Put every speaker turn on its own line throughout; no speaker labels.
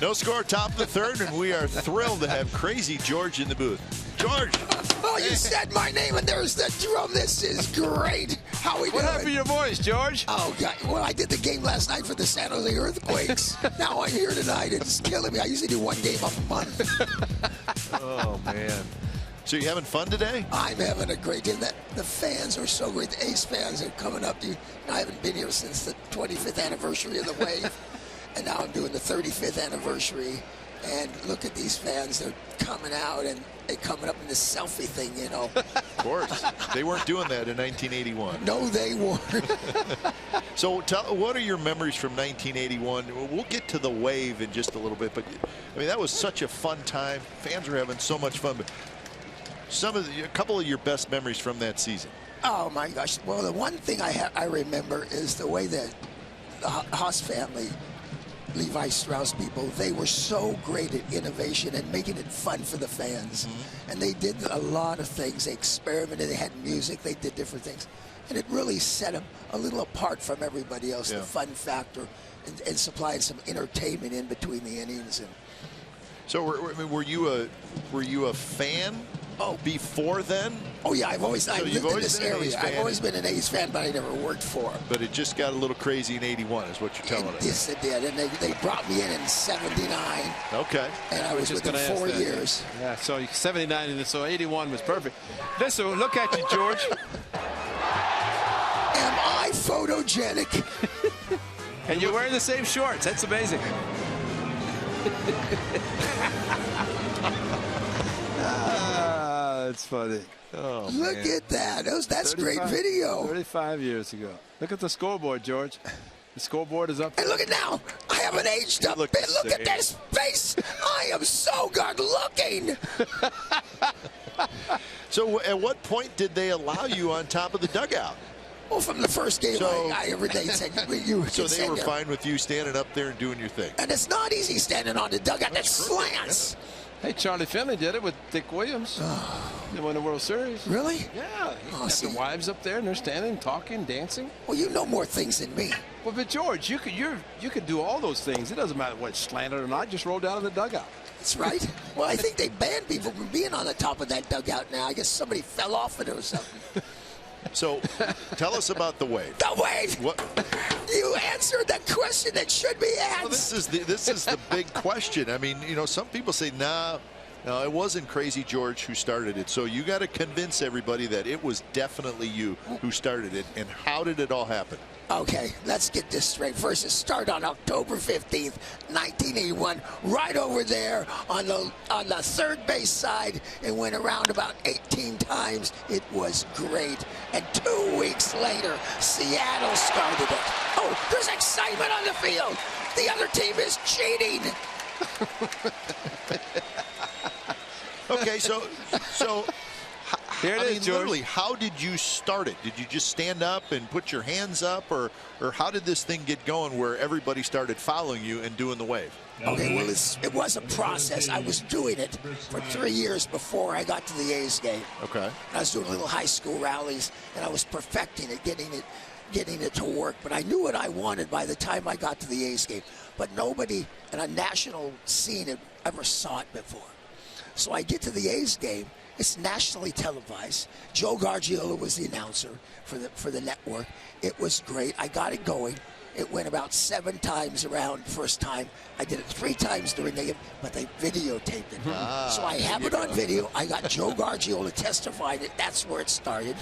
No score, top of the third, and we are thrilled to have Krazy George in the booth. George.
Oh, you said my name, and there's the drum. This is great. How we doing?
What happened to your voice, George?
Oh, God. Well, I did the game last night for the San Jose Earthquakes. Now I'm here tonight. It's killing me. I usually do one game a month.
Oh, man. So you having fun today?
I'm having a great day. The fans are so great. The Ace fans are coming up. I haven't been here since the 25th anniversary of the Wave, and now I'm doing the 35th anniversary. And look at these fans. They're coming out, and they're coming up in this selfie thing, you know.
Of course. They weren't doing that in 1981.
No, they weren't.
So what are your memories from 1981? We'll get to the Wave in just a little bit, but I mean, that was such a fun time. Fans were having so much fun. But a couple of your best memories from that season.
Oh my gosh! Well, the one thing I remember is the way that the Haas family, Levi Strauss people, they were so great at innovation and making it fun for the fans. And they did a lot of things. They experimented. They had music. They did different things, and it really set them a little apart from everybody else. Yeah. The fun factor and supplied some entertainment in between the innings. And
so, were you a fan? Oh, before then?
Oh yeah, I've lived in this area. I've always been an A's fan, but I never worked for them.
But it just got a little crazy in '81, is what you're telling us.
Yes, it did. And they brought me in '79.
Okay.
And I was with them 4 years.
Yeah, so 79, and so '81 was perfect. Listen, look at you, George.
Am I photogenic?
And you're wearing the same shorts. That's amazing. That's funny. Oh,
look
man.
At that. That's great video.
35 years ago. Look at the scoreboard, George. The scoreboard is up.
And look at now. I haven't aged up. Look at this face. I am so good looking.
So at what point did they allow you on top of the dugout?
Well, from the first game, they said you.
So they were fine with you standing up there and doing your thing.
And it's not easy standing on the dugout. That slants.
Hey, Charlie Finley did it with Dick Williams. They won the World Series.
Really?
Yeah. Got the wives up there, and they're standing, talking, dancing.
Well, you know more things than me.
Well, but George, you could do all those things. It doesn't matter whether it's slanted or not. Just roll down in the dugout.
That's right. Well, I think they banned people from being on the top of that dugout now. I guess somebody fell off it or something.
So, tell us about the Wave.
The Wave.
What?
You answered the question that should be asked.
Well, this is the big question. I mean, you know, some people say, no, it wasn't Krazy George who started it. So you got to convince everybody that it was definitely you who started it. And how did it all happen?
Okay, let's get this straight. First, it started on October 15th, 1981, right over there on the third base side. It went around about 18 times. It was great. And 2 weeks later, Seattle started it. Oh, there's excitement on the field. The other team is cheating.
Okay, so
here it is, George.
Literally, how did you start it? Did you just stand up and put your hands up, or how did this thing get going where everybody started following you and doing the Wave?
Okay, well, it was a process. I was doing it for 3 years before I got to the A's game. Okay. I was doing little high school rallies, and I was perfecting it, getting it to work. But I knew what I wanted by the time I got to the A's game. But nobody in a national scene had ever saw it before. So I get to the A's game. It's nationally televised. Joe Gargiulo was the announcer for the network. It was great. I got it going. It went about 7 times around first time. I did it 3 times during the game, but they videotaped it. So I have it on video. I got Joe Gargiulo testifying it. That's where it started.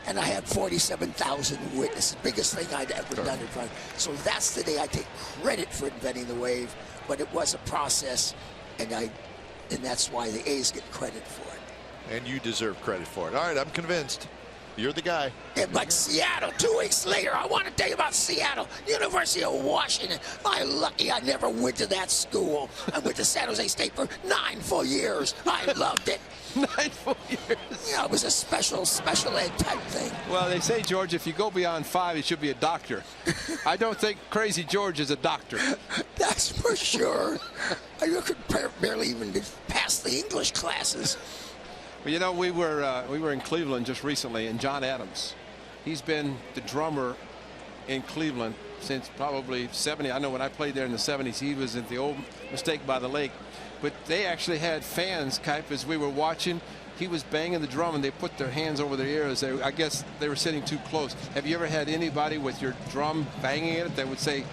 And I had 47,000 witnesses. Biggest thing I'd ever done in front. So that's the day I take credit for inventing the Wave. But it was a process, and that's why the A's get credit for it.
And you deserve credit for it. All right, I'm convinced. You're the guy.
But Seattle, 2 weeks later, I want to tell you about Seattle, University of Washington. I'm lucky I never went to that school. I went to San Jose State for 9 full years. I loved it.
9 full years.
Yeah, it was a special ed type thing.
Well, they say, George, if you go beyond 5, you should be a doctor. I don't think Krazy George is a doctor.
That's for sure. I could barely even pass the English classes.
Well, you know, we were in Cleveland just recently, and John Adams, he's been the drummer in Cleveland since probably 70. I know when I played there in the 70s, he was at the old Mistake by the Lake. But they actually had fans, Kipe, as we were watching. He was banging the drum, and they put their hands over their ears. I guess they were sitting too close. Have you ever had anybody with your drum banging it that would say,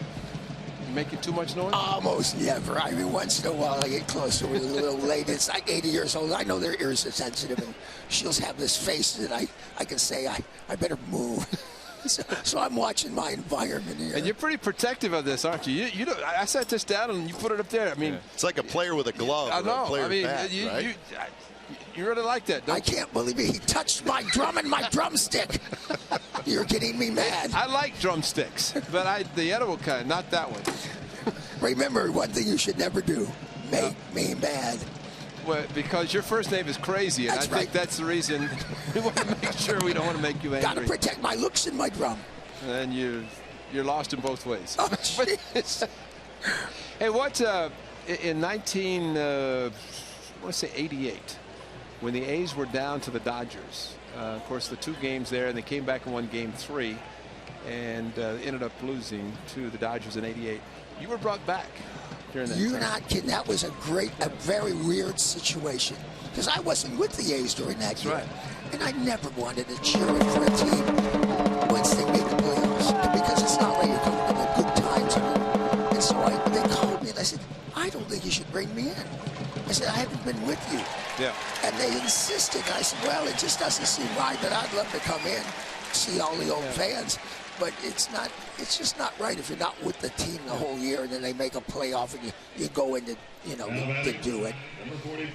"You're making too much noise"?
Almost never. I mean, once in a while I get closer with a little lady. It's like 80 years old. I know their ears are sensitive, and she'll have this face that I can say, I better move. So I'm watching my environment here.
And you're pretty protective of this, aren't you? You don't, I set this down and you put it up there. I mean,
it's like a player with a glove.
I know.
Or a player's
I mean,
bat, right?
you really like that, don't you?
I can't believe it. He touched my drum and my drumstick. You're getting me mad.
I like drumsticks, but the edible kind, not that one.
Remember, one thing you should never do: make me mad.
Well, because your first name is Krazy, and I think that's the reason we want to make sure we don't want to make you angry.
Got to protect my looks and my drum.
And you're lost in both ways.
Oh, jeez.
Hey, what in 1988, when the A's were down to the Dodgers, of course the 2 games there, and they came back and won Game 3, and ended up losing to the Dodgers in '88. You were brought back.
You're not kidding. That was a very weird situation, because I wasn't with the A's during that year.
Right.
And I never wanted to cheer for a team once they made the playoffs, because it's not like you're coming to the good times. And so they called me and I said, "I don't think you should bring me in." I said, "I haven't been with you."
Yeah.
And they insisted. And I said, "Well, it just doesn't seem right, but I'd love to come in, see all the old fans." But it's just not right if you're not with the team the whole year and then they make a playoff and you go in to do it.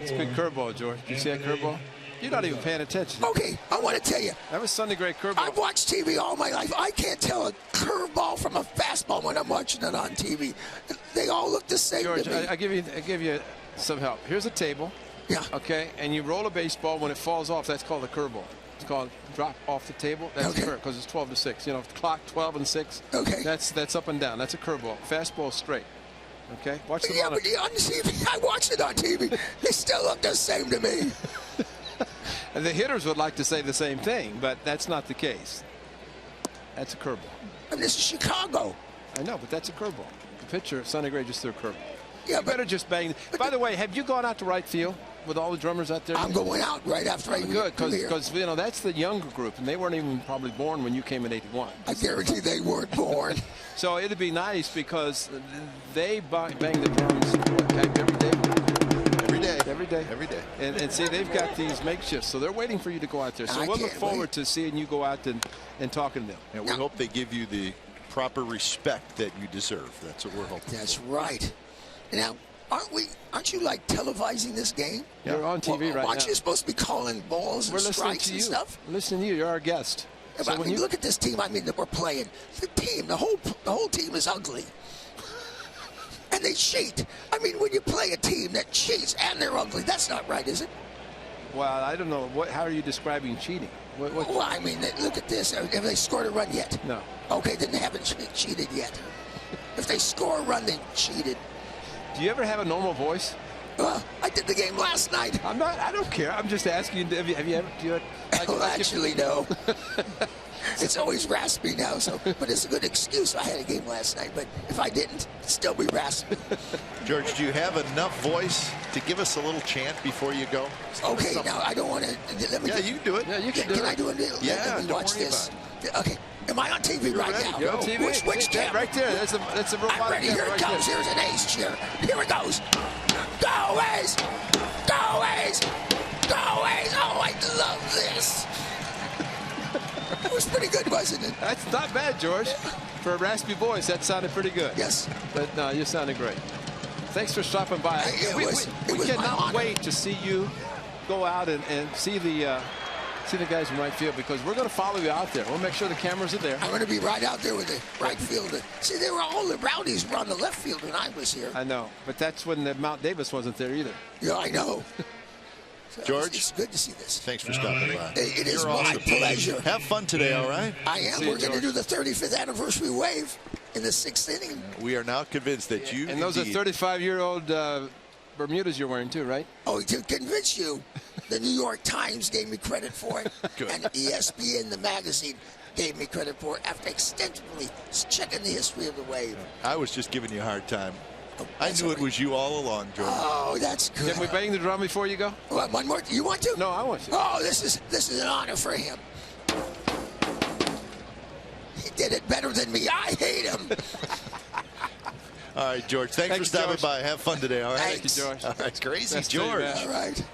It's a good curveball, George. Did you see that curveball? You're not even paying attention.
Okay, I want to tell you.
That was Sunday great curveball.
I've watched TV all my life. I can't tell a curveball from a fastball when I'm watching it on TV. They all look the same
George,
to me.
I give you some help. Here's a table.
Yeah.
Okay, and you roll a baseball. When it falls off, that's called a curveball. It's called drop off the table. That's a curve because it's 12 to 6. You know, clock 12 and 6.
Okay.
That's up and down. That's a curveball. Fastball straight. Okay. Watch the
but on TV, I watch it on TV. They still look the same to me.
And the hitters would like to say the same thing, but that's not the case. That's a curveball.
And this is Chicago.
I know, but that's a curveball. The pitcher, Sonny Gray, just threw a curveball.
Yeah,
you better just bang. By the way, have you gone out to right field with all the drummers out there?
I'm going out right after I
good, because that's the younger group, and they weren't even probably born when you came in '81.
I guarantee they weren't born.
So it'd be nice because they bang the drums every day.
Every day.
And see, they've got these makeshifts, so they're waiting for you to go out there. So we'll look forward to seeing you go out and talking to them.
And we hope they give you the proper respect that you deserve. That's what we're hoping.
That's right. Now, aren't you like televising this game?
Yeah. You're on TV right now.
Aren't you supposed to be calling balls and strikes and stuff?
We're listening to you. You're our guest.
Yeah, so when you look at this team, that we're playing, the whole team is ugly. And they cheat. I mean, when you play a team that cheats and they're ugly, that's not right, is it?
Well, I don't know. How are you describing cheating?
Well, I mean, look at this. Have they scored a run yet?
No.
Okay, then they haven't cheated yet. If they score a run, they cheated.
Do you ever have a normal voice?
I did the game last night.
I don't care. I'm just asking. Have you ever?
Actually, no. It's always raspy now, but it's a good excuse. I had a game last night, but if I didn't, it'd still be raspy.
George, do you have enough voice to give us a little chant before you go?
Okay, now I don't want to.
Yeah, you can do it.
Yeah, you can do it.
Can I do it?
Yeah,
let me watch this. Okay. Am I on TV right now?
Go. TV.
Which camera?
Right there. That's a robot.
I'm ready. Here it goes. Here's an A's cheer. Here it goes. Go A's! Go A's! Go A's! Oh, I love this. It was pretty good, wasn't it?
That's not bad, George. For a raspy voice, that sounded pretty good.
Yes.
But no, you sounded great. Thanks for stopping by. We cannot wait to see you go out and see the guys in right field, because we're going to follow you out there. We'll make sure the cameras are there.
I'm going to be right out there with the right fielder. See, they were all the rowdies were on the left field when I was here.
I know, but that's when the Mount Davis wasn't there either.
Yeah, I know.
George,
it's good to see this.
Thanks for stopping by.
It is my pleasure.
Have fun today, all right?
I am. We're going to do the 35th anniversary wave in the 6th inning.
We are now convinced that you.
And those are 35-year-old Bermudas you're wearing too, right?
Oh, to convince you, the New York Times gave me credit for it.
Good.
And ESPN, the magazine. gave me credit for after extensively checking the history of the Wave.
I was just giving you a hard time.
Oh,
I knew it was you all along, George.
Oh, that's good.
Can we bang the drum before you go?
One more. You want to?
No, I want to.
Oh, this is an honor for him. He did it better than me. I hate him.
All right, George. Thanks for stopping by. Have fun today. All right.
Thank you, George.
All right, Crazy
Best
George.
All right.